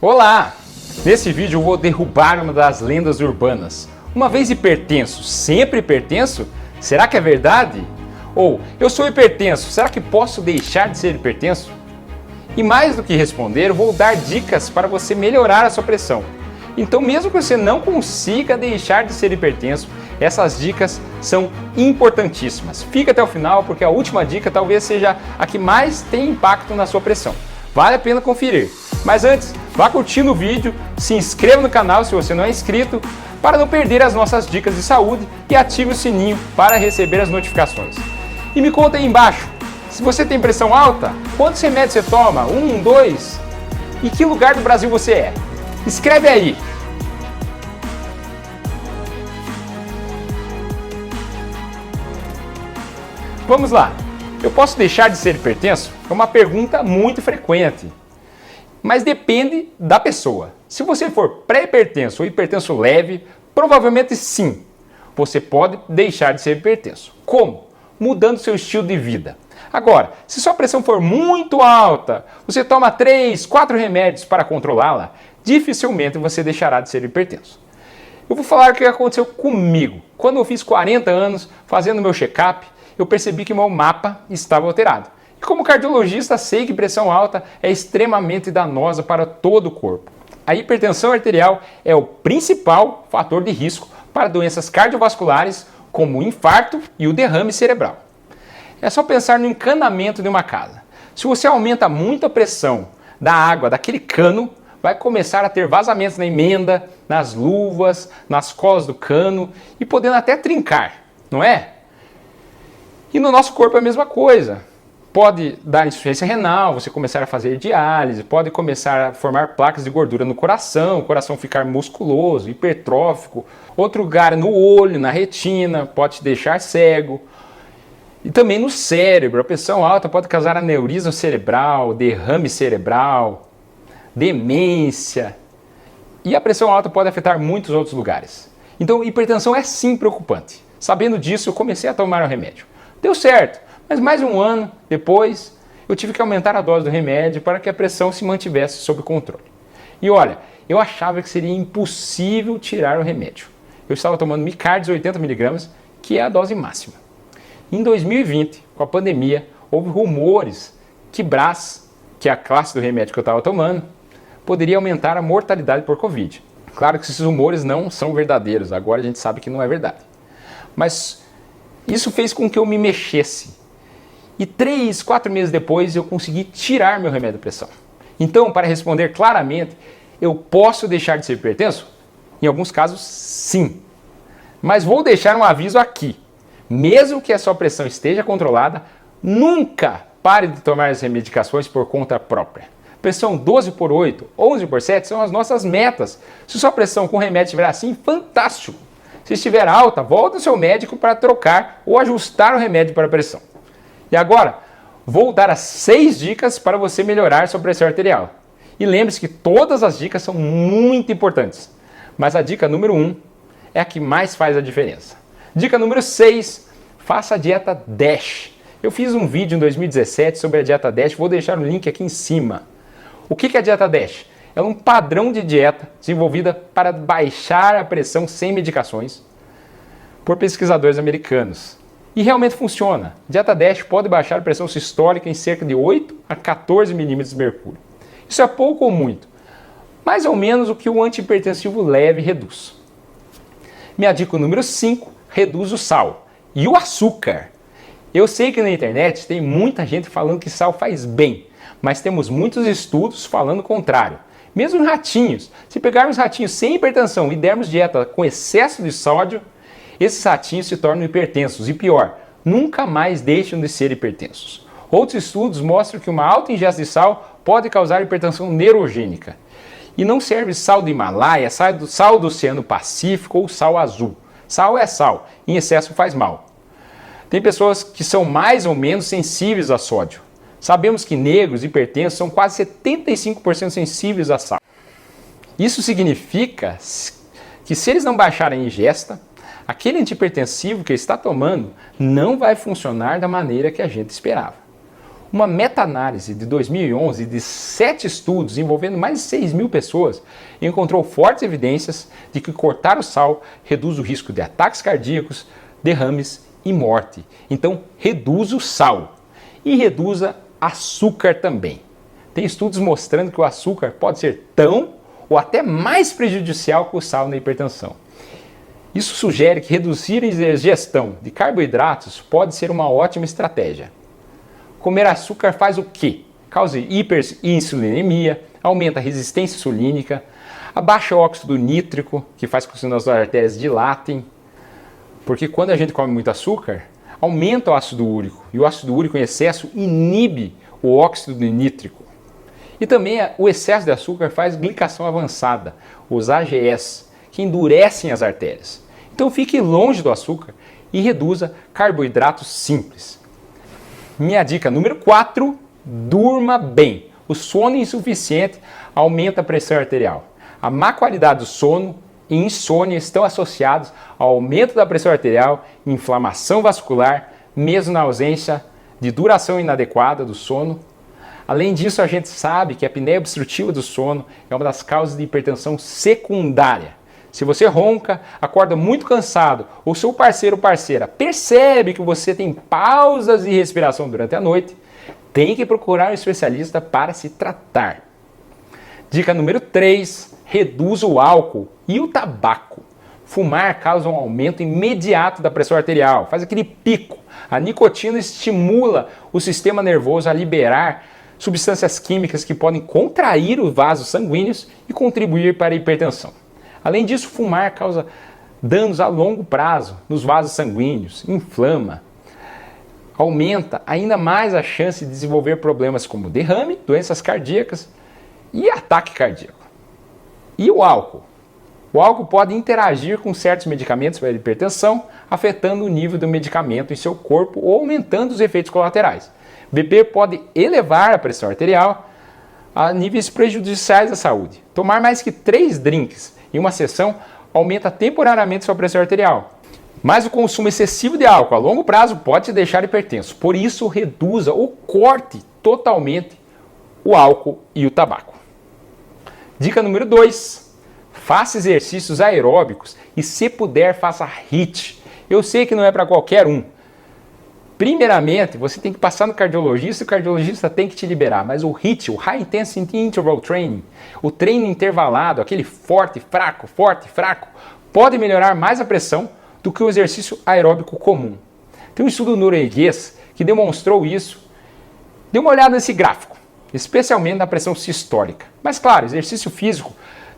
Olá! Nesse vídeo eu vou derrubar uma das lendas urbanas. Uma vez hipertenso, sempre hipertenso? Será que é verdade? Ou, eu sou hipertenso, será que posso deixar de ser hipertenso? E mais do que responder, eu vou dar dicas para você melhorar a sua pressão. Então, mesmo que você não consiga deixar de ser hipertenso, essas dicas são importantíssimas. Fica até o final, porque a última dica talvez seja a que mais tem impacto na sua pressão. Vale a pena conferir. Mas antes, vá curtindo o vídeo, se inscreva no canal se você não é inscrito, para não perder as nossas dicas de saúde e ative o sininho para receber as notificações. E me conta aí embaixo, se você tem pressão alta, quantos remédios você toma? 1, 2? E que lugar do Brasil você é? Escreve aí! Vamos lá! Eu posso deixar de ser hipertenso? É uma pergunta muito frequente. Mas depende da pessoa. Se você for pré-hipertenso ou hipertenso leve, provavelmente sim, você pode deixar de ser hipertenso. Como? Mudando seu estilo de vida. Agora, se sua pressão for muito alta, você toma 3, 4 remédios para controlá-la, dificilmente você deixará de ser hipertenso. Eu vou falar o que aconteceu comigo. Quando eu fiz 40 anos, fazendo meu check-up, eu percebi que meu mapa estava alterado. E como cardiologista, sei que pressão alta é extremamente danosa para todo o corpo. A hipertensão arterial é o principal fator de risco para doenças cardiovasculares, como o infarto e o derrame cerebral. É só pensar no encanamento de uma casa. Se você aumenta muito a pressão da água daquele cano, vai começar a ter vazamentos na emenda, nas luvas, nas colas do cano e podendo até trincar, não é? E no nosso corpo é a mesma coisa. Pode dar insuficiência renal, você começar a fazer diálise, pode começar a formar placas de gordura no coração, o coração ficar musculoso, hipertrófico, outro lugar no olho, na retina, pode te deixar cego. E também no cérebro, a pressão alta pode causar aneurisma cerebral, derrame cerebral, demência. E a pressão alta pode afetar muitos outros lugares. Então, hipertensão é sim preocupante. Sabendo disso, eu comecei a tomar o remédio. Deu certo, mas mais um ano depois, eu tive que aumentar a dose do remédio para que a pressão se mantivesse sob controle. E olha, eu achava que seria impossível tirar o remédio. Eu estava tomando Micardes 80mg, que é a dose máxima. Em 2020, com a pandemia, houve rumores que Brás, que é a classe do remédio que eu estava tomando, poderia aumentar a mortalidade por Covid. Claro que esses rumores não são verdadeiros, agora a gente sabe que não é verdade. Mas isso fez com que eu me mexesse. E 3, 4 meses depois eu consegui tirar meu remédio de pressão. Então, para responder claramente, eu posso deixar de ser hipertenso? Em alguns casos, sim. Mas vou deixar um aviso aqui. Mesmo que a sua pressão esteja controlada, nunca pare de tomar as medicações por conta própria. Pressão 12/8, 11/7 são as nossas metas. Se sua pressão com remédio estiver assim, fantástico. Se estiver alta, volte ao seu médico para trocar ou ajustar o remédio para a pressão. E agora, vou dar as 6 dicas para você melhorar sua pressão arterial. E lembre-se que todas as dicas são muito importantes. Mas a dica número 1 é a que mais faz a diferença. Dica número 6, faça a dieta DASH. Eu fiz um vídeo em 2017 sobre a dieta DASH, vou deixar o link aqui em cima. O que é a dieta DASH? É um padrão de dieta desenvolvida para baixar a pressão sem medicações por pesquisadores americanos. E realmente funciona. Dieta DASH pode baixar a pressão sistólica em cerca de 8 a 14 milímetros de mercúrio. Isso é pouco ou muito, mais ou menos o que o antihipertensivo leve reduz. Minha dica número 5, reduz o sal e o açúcar. Eu sei que na internet tem muita gente falando que sal faz bem, mas temos muitos estudos falando o contrário. Mesmo em ratinhos, se pegarmos ratinhos sem hipertensão e dermos dieta com excesso de sódio, esses ratinhos se tornam hipertensos e pior, nunca mais deixam de ser hipertensos. Outros estudos mostram que uma alta ingesta de sal pode causar hipertensão neurogênica. E não serve sal do Himalaia, sal do Oceano Pacífico ou sal azul. Sal é sal, em excesso faz mal. Tem pessoas que são mais ou menos sensíveis a sódio. Sabemos que negros hipertensos são quase 75% sensíveis a sal. Isso significa que se eles não baixarem a ingesta, aquele antihipertensivo que está tomando não vai funcionar da maneira que a gente esperava. Uma meta-análise de 2011 de 7 estudos envolvendo mais de 6.000 pessoas encontrou fortes evidências de que cortar o sal reduz o risco de ataques cardíacos, derrames e morte. Então, reduza o sal e reduza açúcar também. Tem estudos mostrando que o açúcar pode ser tão ou até mais prejudicial que o sal na hipertensão. Isso sugere que reduzir a ingestão de carboidratos pode ser uma ótima estratégia. Comer açúcar faz o quê? Causa hiperinsulinemia, aumenta a resistência insulínica, abaixa o óxido nítrico, que faz com que as nossas artérias dilatem, porque quando a gente come muito açúcar, aumenta o ácido úrico, e o ácido úrico em excesso inibe o óxido nítrico. E também o excesso de açúcar faz glicação avançada, os AGEs, que endurecem as artérias. Então fique longe do açúcar e reduza carboidratos simples. Minha dica número 4, durma bem. O sono insuficiente aumenta a pressão arterial. A má qualidade do sono e insônia estão associados ao aumento da pressão arterial, inflamação vascular, mesmo na ausência de duração inadequada do sono. Além disso, a gente sabe que a apneia obstrutiva do sono é uma das causas de hipertensão secundária. Se você ronca, acorda muito cansado, ou seu parceiro ou parceira percebe que você tem pausas de respiração durante a noite, tem que procurar um especialista para se tratar. Dica número 3, reduza o álcool e o tabaco. Fumar causa um aumento imediato da pressão arterial, faz aquele pico. A nicotina estimula o sistema nervoso a liberar substâncias químicas que podem contrair os vasos sanguíneos e contribuir para a hipertensão. Além disso, fumar causa danos a longo prazo nos vasos sanguíneos, inflama, aumenta ainda mais a chance de desenvolver problemas como derrame, doenças cardíacas e ataque cardíaco. E o álcool? O álcool pode interagir com certos medicamentos para a hipertensão, afetando o nível do medicamento em seu corpo ou aumentando os efeitos colaterais. Beber pode elevar a pressão arterial a níveis prejudiciais à saúde. Tomar mais que 3 drinks em uma sessão aumenta temporariamente sua pressão arterial. Mas o consumo excessivo de álcool a longo prazo pode te deixar hipertenso. Por isso, reduza ou corte totalmente o álcool e o tabaco. Dica número 2. Faça exercícios aeróbicos e, se puder, faça HIIT. Eu sei que não é para qualquer um. Primeiramente, você tem que passar no cardiologista e o cardiologista tem que te liberar. Mas o HIIT, o High Intensity Interval Training, o treino intervalado, aquele forte, fraco, pode melhorar mais a pressão do que o exercício aeróbico comum. Tem um estudo norueguês que demonstrou isso. Dê uma olhada nesse gráfico, especialmente na pressão sistólica. Mas claro, exercício físico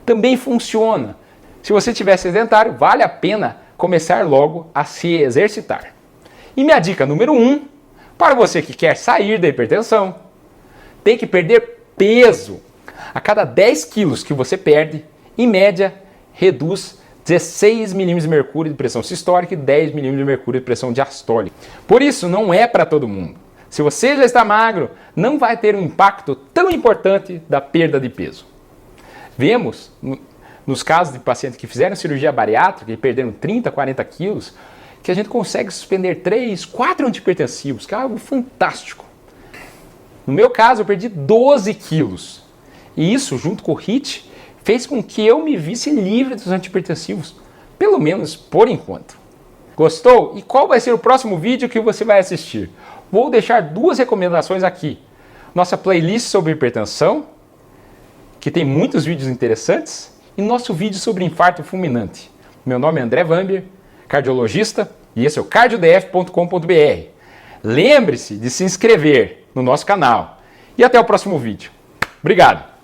também funciona. Se você estiver sedentário, vale a pena começar logo a se exercitar. E minha dica número 1, para você que quer sair da hipertensão, tem que perder peso. A cada 10 quilos que você perde, em média, reduz 16 milímetros de mercúrio de pressão sistólica e 10 milímetros de mercúrio de pressão diastólica. Por isso, não é para todo mundo. Se você já está magro, não vai ter um impacto tão importante da perda de peso. Vemos, nos casos de pacientes que fizeram cirurgia bariátrica e perderam 30, 40 quilos, que a gente consegue suspender 3, 4 antihipertensivos, que é algo fantástico. No meu caso, eu perdi 12 quilos. E isso, junto com o HIIT, fez com que eu me visse livre dos antihipertensivos, pelo menos por enquanto. Gostou? E qual vai ser o próximo vídeo que você vai assistir? Vou deixar 2 recomendações aqui. Nossa playlist sobre hipertensão, que tem muitos vídeos interessantes, e nosso vídeo sobre infarto fulminante. Meu nome é André Vambier, cardiologista, e esse é o cardiodf.com.br. Lembre-se de se inscrever no nosso canal. E até o próximo vídeo. Obrigado!